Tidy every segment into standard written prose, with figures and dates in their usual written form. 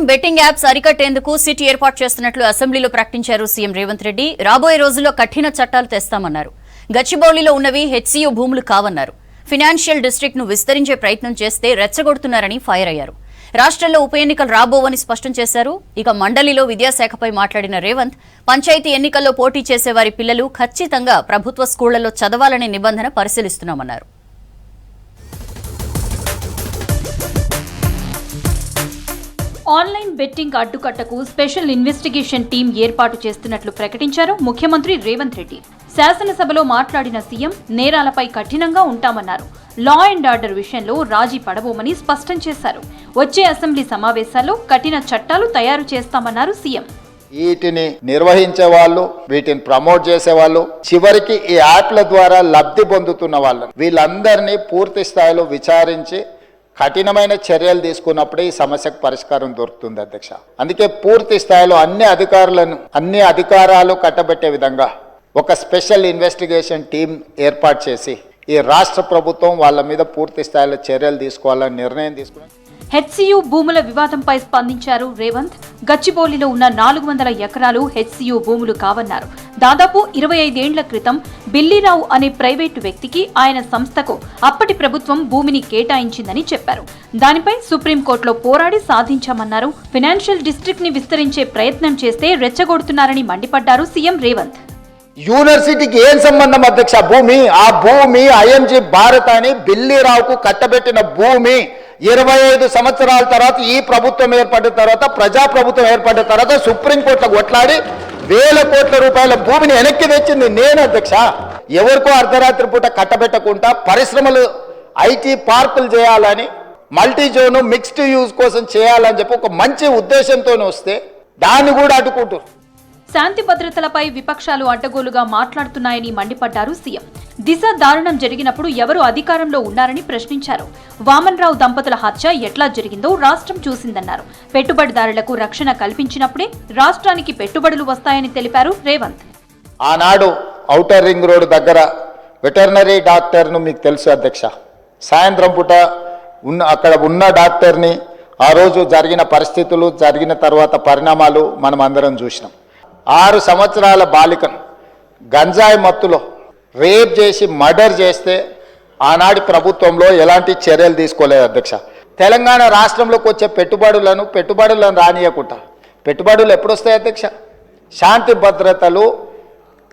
Betting apps అరికట్టేందుకు SIT ఏర్పాటు చేస్తున్నట్లు అసెంబ్లీలో ప్రకటించారు సీఎం రేవంత్ రెడ్డి. రాబోయే రోజుల్లో కఠిన చట్టాలు తెస్తామన్నారు. గచ్చిబౌలిలో ఉన్నవి హెచ్సీయూ భూములు కావన్నారు. ఫైనాన్షియల్ డిస్ట్రిక్ట్ ను విస్తరించే ప్రయత్నం చేస్తే రెచ్చగొడుతున్నారని ఫైర్ అయ్యారు. రాష్ట్రంలో ఉప ఎన్నికలు రాబోవని స్పష్టం చేశారు. ఇక మండలిలో విద్యాశాఖపై మాట్లాడిన రేవంత్ పంచాయతీ ఎన్నికల్లో పోటీ చేసే వారి పిల్లలు ఖచ్చితంగా ప్రభుత్వ స్కూళ్లలో చదవాలనే నిబంధన పరిశీలిస్తున్నామన్నారు. ఆన్లైన్ బెట్టింగ్ అడ్డుకట్టకు స్పెషల్ ఇన్వెస్టిగేషన్ టీం ఏర్పాటు చేస్తున్నట్లు ప్రకటించారు ముఖ్యమంత్రి రేవంత్ రెడ్డి. శాసనసభలో మాట్లాడిన సీఎం నేరాలపై కఠినంగా ఉంటామన్నారు. లా అండ్ ఆర్డర్ విషయంలో రాజీ పడబోమని స్పష్టం చేశారు. వచ్చే అసెంబ్లీ సమావేశాల్లో కఠిన చట్టాలు తయారు చేస్తామన్నారు సీఎం. వీటిని నిర్వహించే వాళ్ళు, వీటిని ప్రమోట్ చేసే వాళ్ళు, చివరికి ఈ యాప్ల ద్వారా లబ్ధి పొందుతున్న వాళ్ళు, వీళ్ళందరినీ పూర్తి స్థాయిలో విచారించి కఠినమైన చర్యలు తీసుకున్నప్పుడే ఈ సమస్యకు పరిష్కారం దొరుకుతుంది అధ్యక్ష. అందుకే పూర్తి స్థాయిలో అన్ని అధికారాలు కట్టబెట్టే విధంగా ఒక స్పెషల్ ఇన్వెస్టిగేషన్ టీం ఏర్పాటు చేసి ఈ రాష్ట్ర ప్రభుత్వం వాళ్ళ మీద పూర్తి స్థాయిలో చర్యలు తీసుకోవాలని నిర్ణయం తీసుకున్నారు. హెచ్సీయూ భూముల వివాదంపై స్పందించారు రేవంత్. గచ్చిబౌలిలో ఉన్న 400 ఎకరాలు హెచ్సీయూ భూములు కావన్నారు. దాదాపు 25 ఏళ్ల క్రితం బిల్లీరావు అనే ప్రైవేటు వ్యక్తికి ఆయన సంస్థకు అప్పటి ప్రభుత్వం భూమిని కేటాయించిందని చెప్పారు. దానిపై సుప్రీంకోర్టులో పోరాడి సాధించామన్నారు. ఫైనాన్షియల్ డిస్ట్రిక్ట్ ని విస్తరించే ప్రయత్నం చేస్తే రెచ్చగొడుతున్నారని మండిపడ్డారు సీఎం రేవంత్. యూనివర్సిటీకి ఏం సంబంధం అధ్యక్ష? ఆ భూమి ఐఎంజీ భారత్ అని బిల్లీరావుకు కట్టబెట్టిన భూమి 25 సంవత్సరాల తర్వాత ఈ ప్రభుత్వం ఏర్పడిన తర్వాత, ప్రజాప్రభుత్వం ఏర్పడిన తర్వాత సుప్రీంకోర్టులో కొట్లాడి వేల కోట్ల రూపాయల భూమిని వెనక్కి తెచ్చింది నేను అధ్యక్ష. ఎవరికో అర్ధరాత్రి పూట కట్టబెట్టకుండా పరిశ్రమలు, ఐటీ పార్కులు చేయాలని, మల్టీ జోను మిక్స్డ్ యూజ్ కోసం చేయాలని చెప్పి ఒక మంచి ఉద్దేశంతో వస్తే దాన్ని కూడా అడ్డుకుంటారు. శాంతి భద్రతలపై విపక్షాలు అడ్డగోలుగా మాట్లాడుతున్నాయని మండిపడ్డారు సీఎం. దిశ దారుణం జరిగినప్పుడు ఎవరు అధికారంలో ఉన్నారని ప్రశ్నించారు. వామన్ రావు దంపతుల హత్య ఎట్లా జరిగిందో రాష్ట్రం చూసిందన్నారు. పెట్టుబడిదారులకు రక్షణ కల్పించినప్పుడే రాష్ట్రానికి పెట్టుబడులు వస్తాయని తెలిపారు రేవంత్. ఆనాడు ఔటర్ రింగ్ రోడ్ దగ్గర వెటర్నరీ డాక్టర్ను మీకు తెలుసు అధ్యక్ష, సాయంత్రం పూట అక్కడ ఉన్న డాక్టర్ని ఆ రోజు జరిగిన పరిస్థితులు, జరిగిన తర్వాత పరిణామాలు మనం అందరం చూసినాం. 6 సంవత్సరాల బాలికను గంజాయి మత్తులో రేప్ చేసి మర్డర్ చేస్తే ఆనాటి ప్రభుత్వంలో ఎలాంటి చర్యలు తీసుకోలేదు అధ్యక్ష. తెలంగాణ రాష్ట్రంలోకి వచ్చే పెట్టుబడులను రానియకుండా, పెట్టుబడులు ఎప్పుడు వస్తాయి అధ్యక్ష? శాంతి భద్రతలు,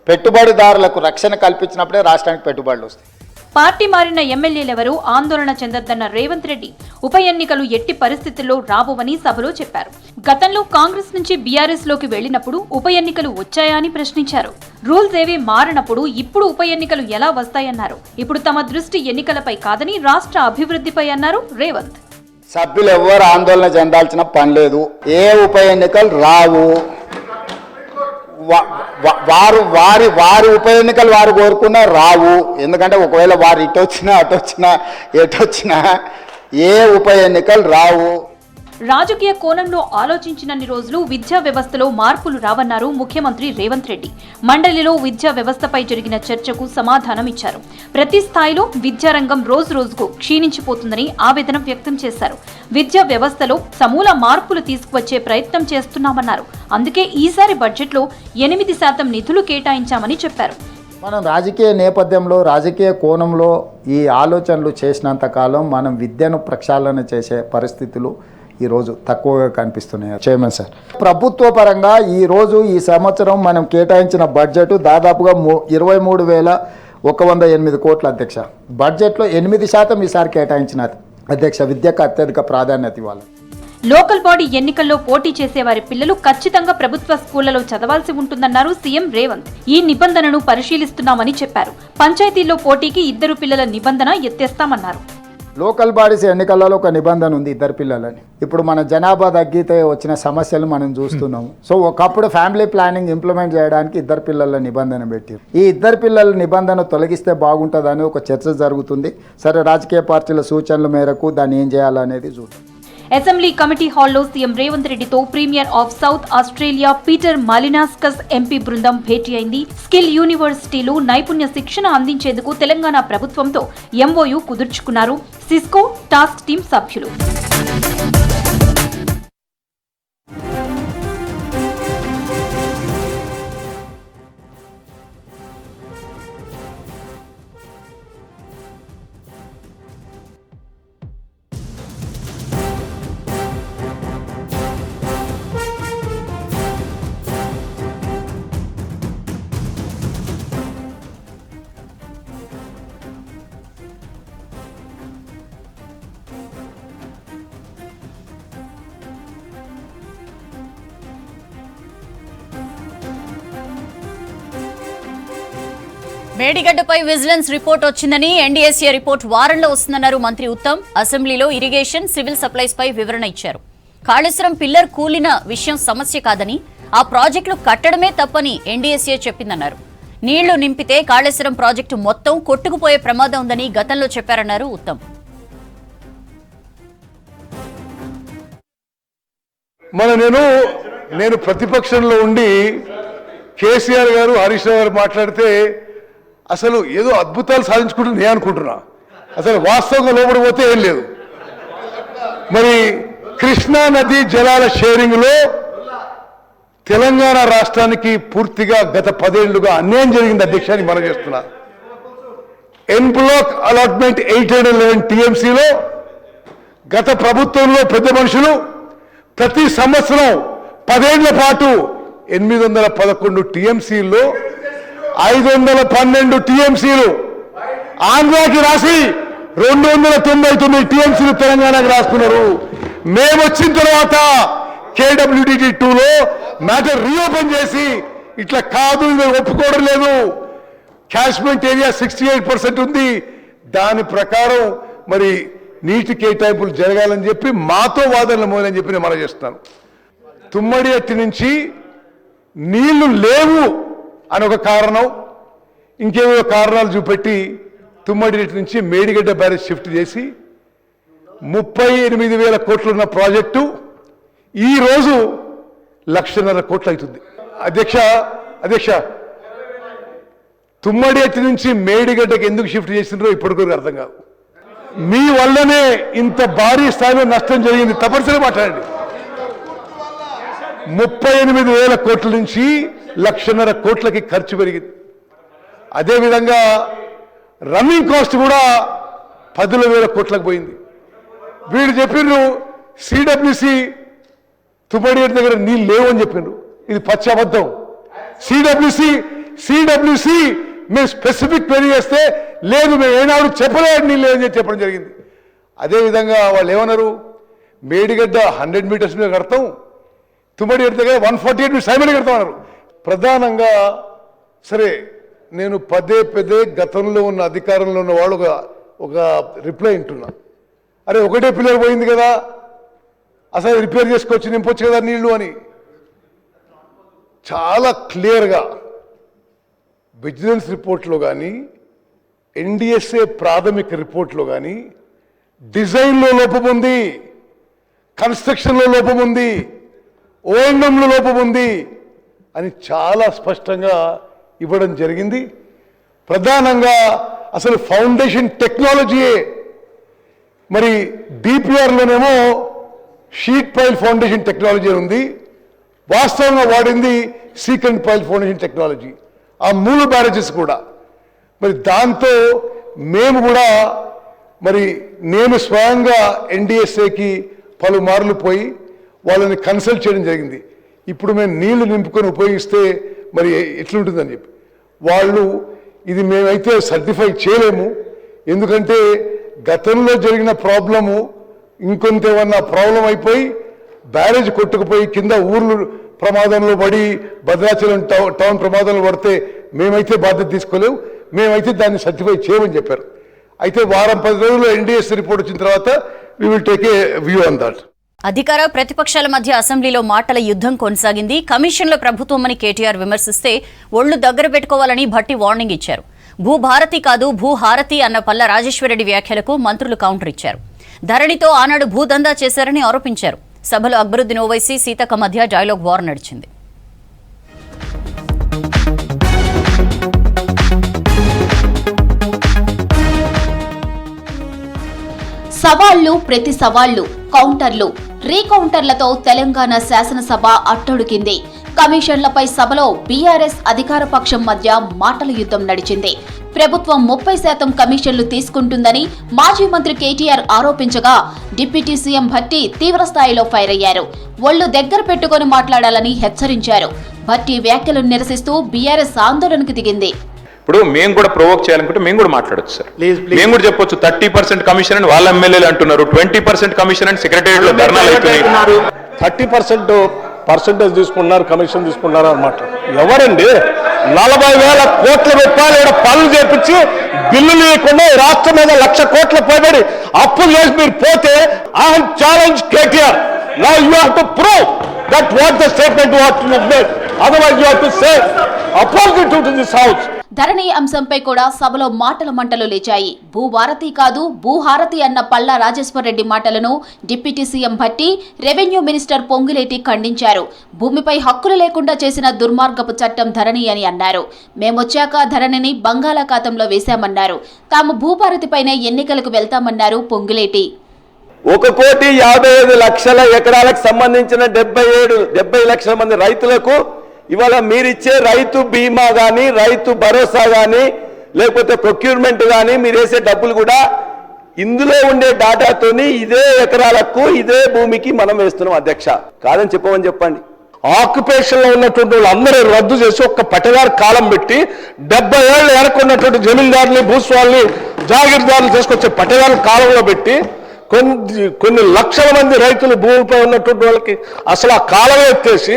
పెట్టుబడిదారులకు రక్షణ కల్పించినప్పుడే రాష్ట్రానికి పెట్టుబడులు వస్తాయి. పార్టీ మారిన ఎమ్మెల్యేలెవరూ ఆందోళన చెందొద్దన్న రేవంత్ రెడ్డి ఉప ఎన్నికలు ఎట్టి పరిస్థితుల్లో రాబోవని సభలో చెప్పారు. గతంలో కాంగ్రెస్ నుంచి బీఆర్ఎస్ లోకి వెళ్లినప్పుడు ఉప ఎన్నికలు వచ్చాయా అని ప్రశ్నించారు. రూల్స్ ఏవీ మారినప్పుడు ఇప్పుడు ఉప ఎన్నికలు ఎలా వస్తాయన్నారు. ఇప్పుడు తమ దృష్టి ఎన్నికలపై కాదని రాష్ట్ర అభివృద్ధిపై అన్నారు రేవంత్. సభ్యులు ఎవరు ఆందోళన చెందాల్సిన పని లేదు. ఏ ఉప ఎన్నికలు రావు. వారి ఉప ఎన్నికలు వారు కోరుకున్నా రావు. ఎందుకంటే ఒకవేళ వారు ఎటొచ్చినా ఏ ఉప ఎన్నికలు రావు. రాజకీయ కోణంలో ఆలోచించినన్ని రోజులు విద్యా వ్యవస్థలో మార్పులు రావన్నారు ముఖ్యమంత్రి రేవంత్ రెడ్డి. మండలిలో విద్యా వ్యవస్థపై జరిగిన చర్చకు సమాధానం ఇచ్చారు. ప్రతి స్థాయిలో విద్యారంగం రోజు రోజుకు క్షీణించిపోతుందని ఆవేదన వ్యక్తం చేశారు. విద్యా వ్యవస్థలో సమూల మార్పులు తీసుకువచ్చే ప్రయత్నం చేస్తున్నామన్నారు. అందుకే ఈసారి బడ్జెట్లో 8% నిధులు కేటాయించామని చెప్పారు. మనం రాజకీయ నేపథ్యంలో, రాజకీయ కోణంలో ఈ ఆలోచనలు చేసినంతకాలం మనం విద్యను ప్రక్షాళన చేసే పరిస్థితులు ఈరోజు తక్కువగా కనిపిస్తున్నాయి చైర్మన్ సార్. ప్రభుత్వ పరంగా ఈ సంవత్సరం మనం కేటాయించిన బడ్జెట్ దాదాపుగా 23,108 కోట్ల అధ్యక్ష. బడ్జెట్లో 8% ఈసారి కేటాయించిన అధ్యక్ష. విద్యకు అత్యధిక ప్రాధాన్యత ఇవ్వాలి. లోకల్ బాడీ ఎన్నికల్లో పోటీ చేసే వారి పిల్లలు ఖచ్చితంగా ప్రభుత్వ స్కూళ్లలో చదవాల్సి ఉంటుందన్నారు సీఎం రేవంత్. ఈ నిబంధనను పరిశీలిస్తున్నామని చెప్పారు. పంచాయతీల్లో పోటీకి 2 పిల్లల నిబంధన ఎత్తేస్తామన్నారు. లోకల్ బాడీస్ ఎన్నికలలో ఒక నిబంధన ఉంది, 2 పిల్లలని. ఇప్పుడు మన జనాభా తగ్గితే వచ్చిన సమస్యలు మనం చూస్తున్నాము. సో ఒకప్పుడు ఫ్యామిలీ ప్లానింగ్ ఇంప్లిమెంట్ చేయడానికి 2 పిల్లల నిబంధన పెట్టారు. ఈ 2 పిల్లల నిబంధన తొలగిస్తే బాగుంటుందని ఒక చర్చ జరుగుతుంది. సరే, రాజకీయ పార్టీల సూచనల మేరకు దాన్ని ఏం చేయాలనేది చూద్దాం. అసెంబ్లీ కమిటీ హాల్లో సీఎం రేవంత్ రెడ్డితో premier of South Australia Peter Malinauskas MP బృందం భేటీ అయింది. స్కిల్ యూనివర్సిటీలు నైపుణ్య శిక్షణ అందించేందుకు తెలంగాణ ప్రభుత్వంతో ఎంఓయూ కుదుర్చుకున్నారు సిస్కో టాస్క్ టీం సభ్యులు. మేడిగడ్డపై విజిలెన్స్ రిపోర్ట్ వచ్చిందని ఎన్డీఎస్ఏ రిపోర్ట్ వారంలో వస్తుందన్నారు మంత్రి ఉత్తమ్. అసెంబ్లీలో ఇరిగేషన్, సివిల్ సప్లైస్ పై వివరణ ఇచ్చారు. కాళేశ్వరం పిల్లర్ కూలిన విషయం సమస్య కాదని, ఆ ప్రాజెక్టులు కట్టడమే తప్పని ఎన్డీఎస్ఏ చెప్పిందన్నారు. నీళ్లు నింపితే కాళేశ్వరం ప్రాజెక్టు మొత్తం కొట్టుకుపోయే ప్రమాదం ఉందని గతంలో చెప్పారన్నారు ఉత్తమ్. నేను ప్రతిపక్షంలో ఉండి కేసీఆర్ గారు, హరీష్ రావు గారు మాట్లాడితే అసలు ఏదో అద్భుతాలు సాధించుకుంటుంది నేను అనుకుంటున్నా. అసలు వాస్తవంగా లోపడిపోతే ఏం లేదు. మరి కృష్ణా నది జలాల షేరింగ్లో తెలంగాణ రాష్ట్రానికి పూర్తిగా గత 10 ఏళ్లుగా అన్యాయం జరిగింది అధ్యక్ష అని మనం చేస్తున్నా. ఎన్ బ్లాక్ అలాట్మెంట్ 811 టీఎంసీలో గత ప్రభుత్వంలో పెద్ద మనుషులు ప్రతి సంవత్సరం 10 ఏళ్ల పాటు 811 టీఎంసీల్లో 512 టీఎంసీలు ఆంధ్రాకి రాసి 299 టీఎంసీలు తెలంగాణకి రాస్తున్నారు. మేము వచ్చిన తర్వాత కేడబ్ల్యూడిటి 2లో మ్యాటర్ రీఓపెన్ చేసి ఇట్లా కాదు, ఇది ఒప్పుకోవడం లేదు, క్యాష్మెంట్ ఏరియా 68% ఉంది, దాని ప్రకారం మరి నీటి కేటాయింపులు జరగాలని చెప్పి మాతో వాదనలు మొదలని చెప్పి నేను మనం చేస్తున్నాను. తుమ్మడి ఎత్తి నుంచి నీళ్లు లేవు అని ఒక కారణం, ఇంకేవో కారణాలు చూపెట్టి తుమ్మడి ఎత్తి నుంచి మేడిగడ్డ బ్యారేజ్ షిఫ్ట్ చేసి 38,000 కోట్లున్న ప్రాజెక్టు ఈరోజు 1,50,000 కోట్లు అవుతుంది. అధ్యక్ష తుమ్మడి ఎత్తి నుంచి మేడిగడ్డకి ఎందుకు షిఫ్ట్ చేసిండ్రో ఇప్పటికీ అర్థం కాదు. మీ వల్లనే ఇంత భారీ స్థాయిలో నష్టం జరిగింది. తప్పనిసరిగా మాట్లాడండి. 38,000 కోట్ల నుంచి 1,50,000 కోట్లకి ఖర్చు పెరిగింది. అదేవిధంగా రన్నింగ్ కాస్ట్ కూడా 10,000 కోట్లకు పోయింది. వీళ్ళు చెప్పిండ్రు సిడబ్ల్యూసి తుమ్మడి దగ్గర నీళ్ళు లేవు అని చెప్పిండ్రు. ఇది పచ్చి అబద్ధం. సిడబ్ల్యూసి మేము స్పెసిఫిక్ క్వెరీ చేస్తే లేదు, మేము ఏనాడు చెప్పలేదు నీళ్ళు లేదని చెప్పడం జరిగింది. అదేవిధంగా వాళ్ళు ఏమన్నారు, మేడిగడ్డ 100 మీటర్స్ మీద కడతాం, తుమ్మడి దగ్గర 148 మీటర్స్ సైమని కడతాం అన్నారు. ప్రధానంగా సరే నేను పదే గతంలో ఉన్న అధికారంలో ఉన్న వాళ్ళు ఒక రిప్లై వింటున్నా, అరే ఒకటే పిల్లర్ పోయింది కదా, అసలు రిపేర్ చేసుకొచ్చి నింపొచ్చు కదా నీళ్లు అని. చాలా క్లియర్గా విజిలెన్స్ రిపోర్ట్లో కానీ, ఎన్డీఎస్ఏ ప్రాథమిక రిపోర్ట్లో కానీ డిజైన్లో లోపం ఉంది, కన్స్ట్రక్షన్లో లోపం ఉంది, ఓఎంఎంలో లోపం ఉంది అని చాలా స్పష్టంగా ఇవ్వడం జరిగింది. ప్రధానంగా అసలు ఫౌండేషన్ టెక్నాలజీయే, మరి డిపిఆర్లోనేమో షీట్ పైల్ ఫౌండేషన్ టెక్నాలజీ ఉంది, వాస్తవంగా వాడింది సీకెండ్ పైల్ ఫౌండేషన్ టెక్నాలజీ. ఆ 3 బ్యారేజెస్ కూడా మరి దాంతో మేము కూడా మరి నేను స్వయంగా ఎన్డీఎస్ఏకి పలుమార్లు పోయి వాళ్ళని కన్సల్ట్ చేయడం జరిగింది. ఇప్పుడు మేము నీళ్లు నింపుకొని ఉపయోగిస్తే మరి ఎట్లుంటుందని చెప్పి వాళ్ళు ఇది మేమైతే సర్టిఫై చేయలేము, ఎందుకంటే గతంలో జరిగిన ప్రాబ్లము ఇంకొంత ఏమన్నా ప్రాబ్లం అయిపోయి బ్యారేజ్ కొట్టుకుపోయి కింద ఊర్లు ప్రమాదంలో పడి భద్రాచలం టౌన్ ప్రమాదంలో పడితే మేమైతే బాధ్యత తీసుకోలేము, మేమైతే దాన్ని సర్టిఫై చేయమని చెప్పారు. అయితే వారం 10 రోజుల్లో ఎన్డీఎస్ రిపోర్ట్ వచ్చిన తర్వాత we will take a view on that. అధికార ప్రతిపక్షాల మధ్య అసెంబ్లీలో మాటల యుద్ధం కొనసాగింది. కమిషన్ల ప్రభుత్వమని కేటీఆర్ విమర్శిస్తే ఒళ్లు దగ్గర పెట్టుకోవాలని భట్టి వార్నింగ్ ఇచ్చారు. భూభారతి కాదు భూహారతి అన్న పల్లా రాజేశ్వరరెడ్డి వ్యాఖ్యలకు మంత్రులు కౌంటర్ ఇచ్చారు. ధరణితో ఆనాడు భూదందా చేశారని ఆరోపించారు. సభలో అక్బరుద్దీన్ ఓవైసీ, సీతక్క మధ్య డైలాగ్ వార్ నడిచింది. సవాళ్లు ప్రతి సవాళ్లు, కౌంటర్లు, రీకౌంటర్లతో తెలంగాణ శాసనసభ అట్టడుగింది. కమిషన్లపై సభలో బీఆర్ఎస్ అధికార పక్షం మధ్య మాటల యుద్ధం నడిచింది. ప్రభుత్వం 30% కమిషన్లు తీసుకుంటుందని మాజీ మంత్రి కేటీఆర్ ఆరోపించగా డిప్యూటీ సీఎం భట్టి తీవ్రస్థాయిలో ఫైర్ అయ్యారు. ఒళ్లు దగ్గర పెట్టుకుని మాట్లాడాలని హెచ్చరించారు. భట్టి వ్యాఖ్యలను నిరసిస్తూ బీఆర్ఎస్ ఆందోళనకు దిగింది. ఇప్పుడు మేము కూడా ప్రొవోక్ చేయాలనుకుంటే మేము కూడా మాట్లాడొచ్చు సార్. మేము కూడా చెప్పొచ్చు 30% కమిషన్ అని వాళ్ళ ఎమ్మెల్యేలు అంటున్నారు, 20% కమిషన్ అని సెక్రటేరియట్ లో ధర్నాలు అవుతున్నాయి. 30% పర్సెంటేజ్ తీసుకున్నారు, కమిషన్ తీసుకున్నారు అన్నమాట. ఎవరండి 40,000 కోట్ల రూపాయలు ఇక్కడ పనులు చేపించి బిల్లులు ఇవ్వకుండా రాష్ట్రం మీద 1,00,000 కోట్ల పైబడి అప్పులు చేసి మీరు పోతే I challenge KTR. Now you have to prove that what the statement what you made, otherwise you have to say opposite to this house. Dharani అంశంపై కూడా సభలో మాటల మంటలు లేచాయి. భూభారతి కాదు భూహారతి అన్న పల్లా రాజేశ్వరరెడ్డి మాటలను deputy CM Bhatti, revenue minister Ponguleti ఖండించారు. భూమిపై హక్కులు లేకుండా చేసిన దుర్మార్గపు చట్టం ధరణి అని అన్నారు. మేమొచ్చాక ధరణిని బంగాళాఖాతంలో వేశామన్నారు. తాము భూభారతిపైనే ఎన్నికలకు వెళ్తామన్నారు పొంగులేటి. 1,55,00,000 ఎకరాలకు సంబంధించిన 70 లక్షల మంది రైతులకు ఇవాళ మీరిచ్చే రైతు బీమా కానీ, రైతు భరోసా కానీ, లేకపోతే ప్రొక్యూర్మెంట్ కానీ మీరు వేసే డబ్బులు కూడా ఇందులో ఉండే డాటాతోని ఇదే ఎకరాలకు ఇదే భూమికి మనం వేస్తున్నాం అధ్యక్ష. కాదని చెప్పమని చెప్పండి. ఆక్యుపేషన్ లో ఉన్నటువంటి వాళ్ళందరూ రద్దు చేసి ఒక్క పట్టదారు కాలం పెట్టి 70 ఏళ్ళు వెనక్కున్నటువంటి జమీందారుని, భూస్వామిని, జాగీర్దారులు తీసుకొచ్చే పట్టదారు కాలంలో పెట్టి కొన్ని లక్షల మంది రైతులు భూమిపై ఉన్నటువంటి వాళ్ళకి అసలు ఆ కాలం ఎత్తేసి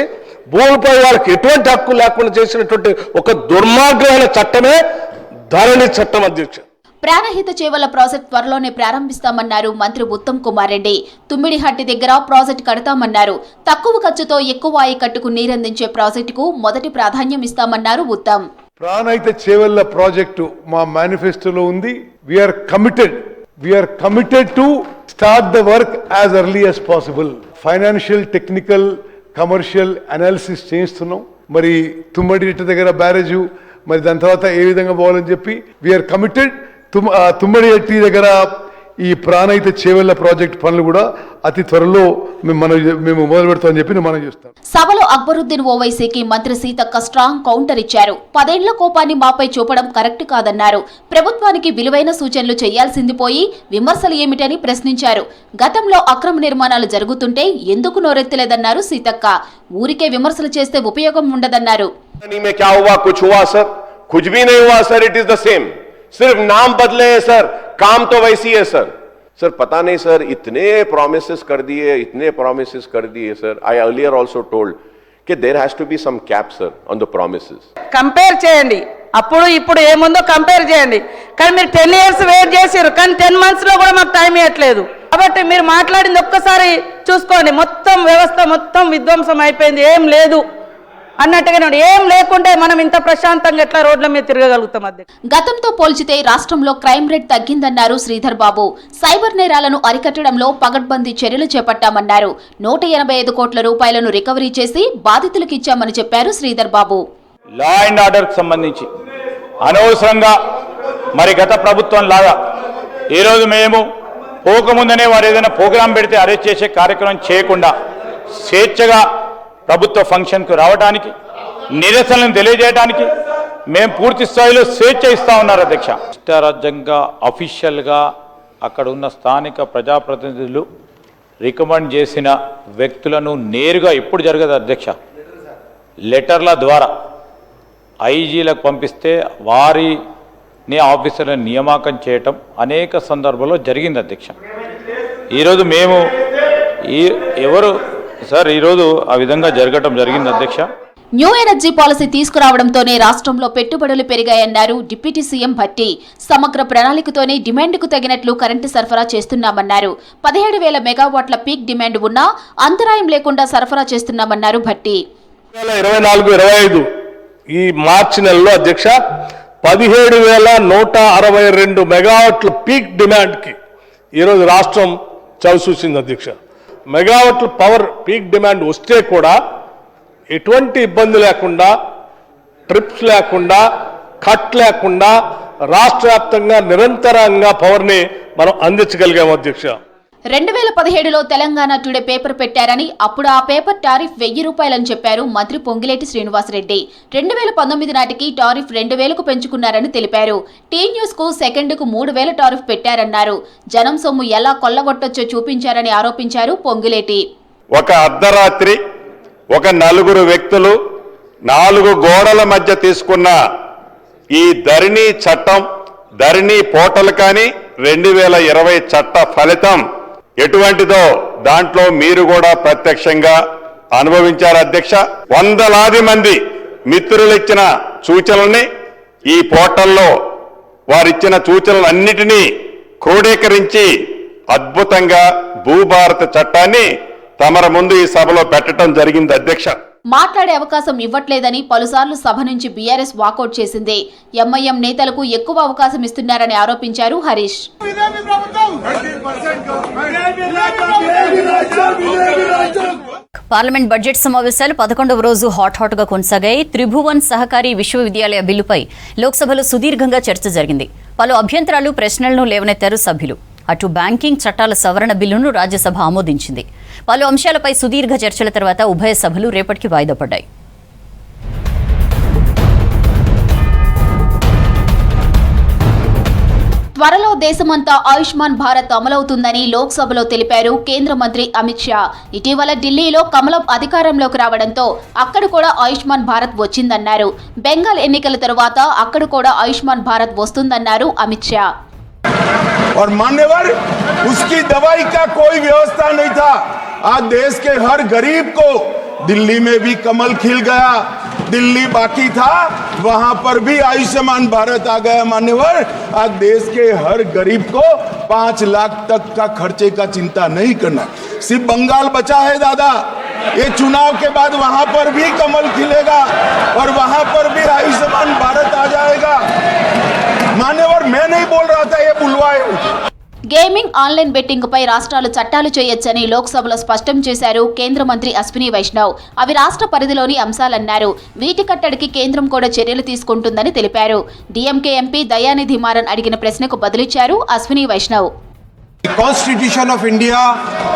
భూమిపై వాళ్ళకి ఎటువంటి హక్కు లేకుండా చేసినటువంటి ఒక దుర్మార్గమైన చట్టమే ధరణి చట్టం అధ్యక్ష. ప్రాణహిత చేవల ప్రాజెక్ట్ త్వరలోనే ప్రారంభిస్తామన్నారు మంత్రి ఉత్తమ్ కుమార్ రెడ్డి. తుమ్మిడిహట్టి దగ్గర ప్రాజెక్ట్ కడతామన్నారు. తక్కువ ఖర్చుతో ఎక్కువ ఆయకట్టుకు నీరందించే ప్రాజెక్టుకు మొదటి ప్రాధాన్యం ఇస్తామన్నారు ఉత్తమ్. ప్రాణహిత చేవెళ్ల ప్రాజెక్టు మా మేనిఫెస్టోలో ఉంది. We're committed to start the work as early as possible. Financial, technical, commercial analysis చేయిస్తున్నాం. మరి తుమ్మడిహట్టి దగ్గర బ్యారేజు, మరి దాని తర్వాత ఏ విధంగా పోవాలని చెప్పి వీఆర్ కమిటెడ్. తుమ్మడిహట్టి దగ్గర ఈ ప్రాణహిత చేవెళ్ల ప్రాజెక్ట్ పనులు కూడా అతి త్వరలో మేము మొదలు పెడతామని చెప్పి మనం చేస్తాం. సభలో అక్బరుద్దీన్ ఓవైసీకి మంత్రి సీతక్క స్ట్రాంగ్ కౌంటర్ ఇచ్చారు. 10 ఏళ్ల కోపాన్ని మాపై చూపడం కరెక్ట్ కాదన్నారు. ప్రభుత్వానికి విలువైన సూచనలు చేయాల్సింది పోయి విమర్శలు ఏమిటని ప్రశ్నించారు. గతంలో అక్రమ నిర్మాణాలు జరుగుతుంటే ఎందుకు నోరెత్తలేదన్నారు సీతక్క. ఊరికే విమర్శలు చేస్తే ఉపయోగం ఉండదన్నారు. सिर्फ नाम बदले हैं सर, काम तो वैसी है सर. सर पता नहीं सर, इतने promises कर दिए sir. I earlier also told कि there has to be some cap sir on the promises. Compare చేయండి, అప్పుడు ఇప్పుడు ఏముందో కంపేర్ చేయండి. కానీ మీరు 10 years వెయిట్ చేసారు, కానీ 10 months లో కూడా మాకు టైం ఇవ్వట్లేదు. కాబట్టి మీరు మాట్లాడింది ఒక్కసారి చూసుకోండి. మొత్తం వ్యవస్థ మొత్తం విధ్వంసం అయిపోయింది, ఏం లేదు అన్నట్టుగానే. ఏం లేకుంటే మనం ఇంత ప్రశాంతంగా ఎట్లా రోడ్ల మీద తిరగగలుగుతాం? గతంతో పోల్చితే రాష్ట్రంలో crime rate తగ్గిందన్నారు Sridhar Babu. Cyber నేరాలను అరికట్టడంలో పగడ్బందీ చర్యలు చేపట్టామన్నారు. 185 కోట్ల రూపాయలను రికవరీ చేసి బాధితులకు ఇచ్చామని చెప్పారు Sridhar Babu. Law and order కి సంబంధించి అనవసరంగా మరి గత ప్రభుత్వం లాగా ఈరోజు మేము పోకముందనే వారు ఏదైనా ప్రోగ్రాం పెడితే అరెస్ట్ చేసే కార్యక్రమం చేయకుండా స్వేచ్ఛగా ప్రభుత్వ ఫంక్షన్కు రావడానికి, నిరసనలను తెలియజేయడానికి మేము పూర్తి స్థాయిలో స్వేచ్ఛ ఇస్తా ఉన్నారు అధ్యక్ష. ఇష్టారాజ్యంగా అఫీషియల్గా అక్కడ ఉన్న స్థానిక ప్రజాప్రతినిధులు రికమెండ్ చేసిన వ్యక్తులను నేరుగా ఎప్పుడు జరగదు అధ్యక్ష, లెటర్ల ద్వారా ఐజీలకు పంపిస్తే వారిని ఆఫీసర్లను నియామకం చేయటం అనేక సందర్భాల్లో జరిగింది అధ్యక్ష. ఈరోజు మేము ఎవరు సార్ ఈరోజు ఆ విధంగా జరగటం జరిగింది అధ్యక్ష. న్యూ ఎనర్జీ పాలసీ తీసుకురావడంతోనే రాష్ట్రంలో పెట్టుబడులు పెరిగాయన్నారు డిప్యూటీ సీఎం భట్టి. సమగ్ర ప్రణాళికతోనే డిమాండ్కు తగినట్లు కరెంటు సరఫరా చేస్తున్నామన్నారు. 17,000 మెగావాట్ల పీక్ డిమాండ్ ఉన్నా అంతరాయం లేకుండా సరఫరా చేస్తున్నామన్నారు భట్టి. 2024-25 ఈ మార్చి నెలలో అధ్యక్ష 17,162 మెగావాట్ల పీక్ డిమాండ్కి ఈరోజు రాష్ట్రం చవిచూసింది అధ్యక్ష. మెగావాట్ల పవర్ పీక్ డిమాండ్ వస్తే కూడా ఎటువంటి ఇబ్బంది లేకుండా, ట్రిప్స్ లేకుండా, కట్ లేకుండా రాష్ట్ర వ్యాప్తంగా నిరంతరంగా పవర్ని మనం అందించగలిగాము అధ్యక్ష. 2017లో తెలంగాణ టుడే పేపర్ పెట్టారని, అప్పుడు ఆ పేపర్ టారిఫ్ 1,000 రూపాయలని చెప్పారు మంత్రి పొంగిలేటి శ్రీనివాసరెడ్డి. 2019 నాటికి టారిఫ్ 2,000కు పెంచుకున్నారని తెలిపారు. టీ న్యూస్ కు సెకండ్కు 3,000 టారిఫ్ పెట్టారన్నారు. జనం సొమ్ము ఎలా కొల్లగొట్టొచ్చో చూపించారని ఆరోపించారు పొంగిలేటి. ఒక అర్ధరాత్రి ఒక 4 వ్యక్తులు 4 గోడల మధ్య తీసుకున్న ఈ ధరణి చట్టం, ధరణి పోర్టల్ కానీ 2020 చట్ట ఫలితం ఎటువంటిదో దాంట్లో మీరు కూడా ప్రత్యక్షంగా అనుభవించారు అధ్యక్ష. వందలాది మంది మిత్రులు ఇచ్చిన సూచనల్ని ఈ పోర్టల్లో వారిచ్చిన సూచనలన్నిటినీ క్రోడీకరించి అద్భుతంగా భూభారత చట్టాన్ని తమర ముందు ఈ సభలో పెట్టడం జరిగింది అధ్యక్ష. మాట్లాడే అవకాశం ఇవ్వట్లేదని పలుసార్లు సభ నుంచి బీఆర్ఎస్ వాకౌట్ చేసింది. ఎంఐఎం నేతలకు ఎక్కువ అవకాశం ఇస్తున్నారని ఆరోపించారు హరీష్. పార్లమెంట్ బడ్జెట్ సమావేశాలు 11వ రోజు హాట్ గా కొనసాగాయి. త్రిభువన్ సహకారీ విశ్వవిద్యాలయ బిల్లుపై లోక్సభలో సుదీర్ఘంగా చర్చ జరిగింది. పలు అభ్యంతరాలు, ప్రశ్నలను లేవనెత్తారు సభ్యులు. అటు బ్యాంకింగ్ చట్టాల సవరణ బిల్లును రాజ్యసభ ఆమోదించింది. పలు అంశాలపై సుదీర్ఘ చర్చల తర్వాత ఉభయ సభలు రేపటికి వాయిదా పడ్డాయి. త్వరలో దేశమంతా ఆయుష్మాన్ భారత్ అమలవుతుందని లోక్సభలో తెలిపారు కేంద్ర మంత్రి అమిత్ షా. ఇటీవల ఢిల్లీలో కమలం అధికారంలోకి రావడంతో అక్కడ కూడా ఆయుష్మాన్ భారత్ వచ్చిందన్నారు. బెంగాల్ ఎన్నికల తరువాత అక్కడ కూడా ఆయుష్మాన్ భారత్ వస్తుందన్నారు అమిత్ షా. और मान्यवर उसकी दवाई का कोई व्यवस्था नहीं था. आज देश के हर गरीब को, दिल्ली में भी कमल खिल गया, दिल्ली बाकी था वहां पर भी आयुष्मान भारत आ गया. मान्यवर आज देश के हर गरीब को 5 लाख तक का खर्चे का चिंता नहीं करना. सिर्फ बंगाल बचा है दादा. ये चुनाव के बाद वहां पर भी कमल खिलेगा और वहां पर भी आयुष्मान भारत आ जाएगा. मान्यवर मैं नहीं बोल रहा था, ये बुलवाए. గేమింగ్, ఆన్లైన్ బెట్టింగ్ పై రాష్ట్రాలు చట్టాలు చేయొచ్చని లోక్సభలో స్పష్టం చేశారు కేంద్ర మంత్రి అశ్విని వైష్ణవ్. అవి రాష్ట్ర పరిధిలోని అంశాలన్నారు. వీటి కట్టడికి కేంద్రం కూడా చర్యలు తీసుకుంటుందని తెలిపారు. డీఎంకే ఎంపీ దయానిధి మారన్ అడిగిన ప్రశ్నకు బదులిచ్చారు Ashwini Vaishnav. The Constitution of India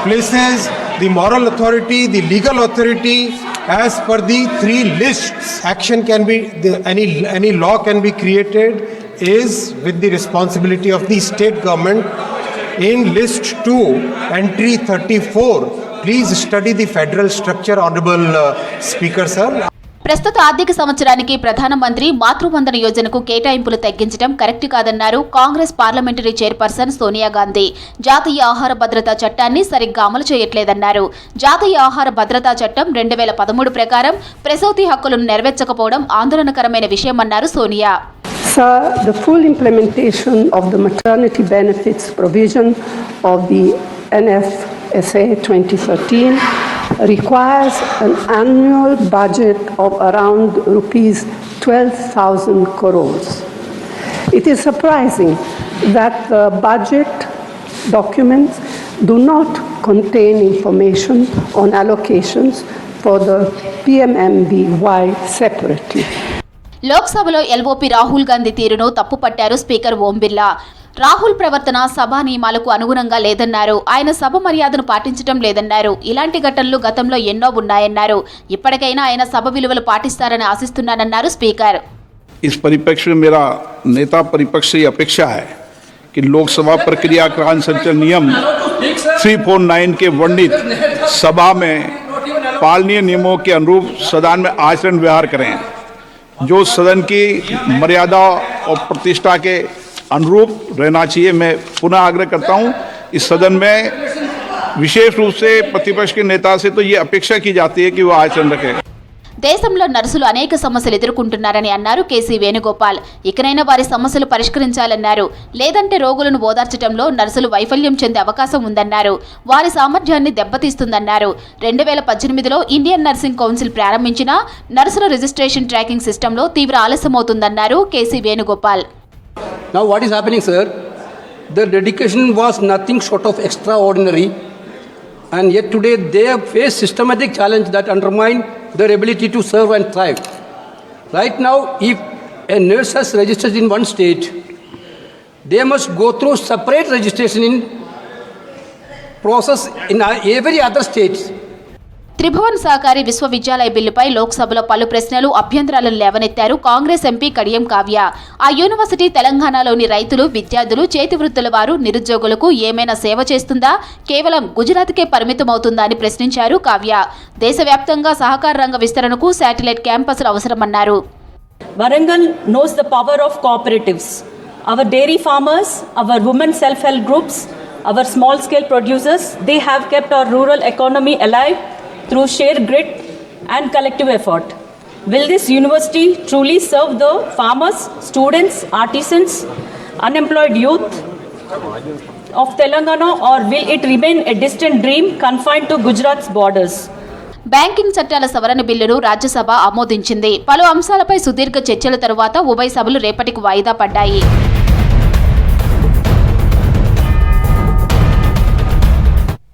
places the moral authority, the legal authority as per the 3 lists. Action can be, any law can be created is with the responsibility of the state government. In list 2, entry 34, please study the federal structure, honorable speaker sir. ప్రస్తుత ఆర్థిక సంవత్సరానికి ప్రధానమంత్రి మాతృవందన యోజనకు కేటాయింపులు తగ్గించడం correct కాదన్నారు Congress parliamentary chairperson Sonia Gandhi. జాతీయ ఆహార భద్రతా చట్టాన్ని సరిగ్గా అమలు చేయట్లేదన్నారు. జాతీయ ఆహార భద్రతా చట్టం 2013 ప్రకారం ప్రసూతి హక్కులను నెరవేర్చకపోవడం ఆందోళనకరమైన విషయమన్నారు Sonia. Sir, the full implementation of the maternity benefits provision of the NFSA 2013 requires an annual budget of around rupees 12,000 crores. It is surprising that the budget documents do not contain information on allocations for the PMMBY separately. లోక్సభలో LOP Rahul Gandhi తీరును తప్పుపట్టారు speaker Om Birla. Rahul ప్రవర్తన సభా నియమాలకు అనుగుణంగా లేదన్నారు. ఆయన సభ మర్యాదను పాటించడం లేదన్నారు. ఇలాంటి ఘటనలు గతంలో ఎన్నో ఉన్నాయన్నారు. ఇప్పటికైనా ఆయన సభ విలువలు పాటిస్తారని ఆశిస్తున్నానన్నారు స్పీకర్. इस परिप्रेक्ष्य में मेरा नेता परिपक्ष से अपेक्षा है कि लोकसभा प्रक्रिया का संचालन नियम 349 के वर्णित सभा में पालनीय नियमों के अनुरूप सदन में आचरण व्यवहार करें, जो सदन की मर्यादा और प्रतिष्ठा के अनुरूप रहना चाहिए. मैं पुनः आग्रह करता हूं, इस सदन में विशेष रूप से प्रतिपक्ष के नेता से तो ये अपेक्षा की जाती है कि वो आचरण रखें. దేశంలో నర్సులు అనేక సమస్యలు ఎదుర్కొంటున్నారని అన్నారు కేసీ వేణుగోపాల్. ఇకనైనా వారి సమస్యలు పరిష్కరించాలన్నారు. లేదంటే రోగులను ఓదార్చడంలో నర్సులు వైఫల్యం చెందే అవకాశం ఉందన్నారు. వారి సామర్థ్యాన్ని దెబ్బతీస్తుందన్నారు. 2018లో ఇండియన్ నర్సింగ్ కౌన్సిల్ ప్రారంభించిన నర్సుల రిజిస్ట్రేషన్ ట్రాకింగ్ సిస్టంలో తీవ్ర ఆలస్యమవుతుందన్నారు KC Venugopal. Now what is happening, sir? Their dedication was nothing short of extraordinary, and yet today they have faced systematic challenge that undermine their ability to serve and thrive. Right now, if a nurse has registered in one state, they must go through separate registration in process in every other state. Tribhuvan Sahakari Vishwavidyalaya బిల్లుపై లోక్సభలో పలు ప్రశ్నలు, అభ్యంతరాలను లేవనెత్తారు Congress MP Kadiyam Kavya. ఆ university తెలంగాణలోని రైతులు, విద్యార్థులు, చేతివృత్తుల వారు, నిరుద్యోగులకు ఏమైనా సేవ చేస్తుందా? కేవలం గుజరాత్కే పరిమితమవుతుందా అని ప్రశ్నించారు కావ్య. దేశవ్యాప్తంగా సహకార రంగ విస్తరణకు satellite క్యాంపస్లు అవసరమన్నారు. Warangal knows the power of cooperatives. Our dairy farmers, our women self-help groups, our small-scale producers, they have kept our rural economy alive through sheer grit and collective effort. Will this university truly serve the farmers, students, artisans, unemployed youth of Telangana, or will it remain a distant dream confined to Gujarat's borders? Banking చట్టాల సవరణ బిల్లును రాజ్యసభ ఆమోదించింది. పలు అంశాలపై సుదీర్ఘ చర్చల తరువాత ఉభయ సభలు రేపటికి వాయిదా పడ్డాయి.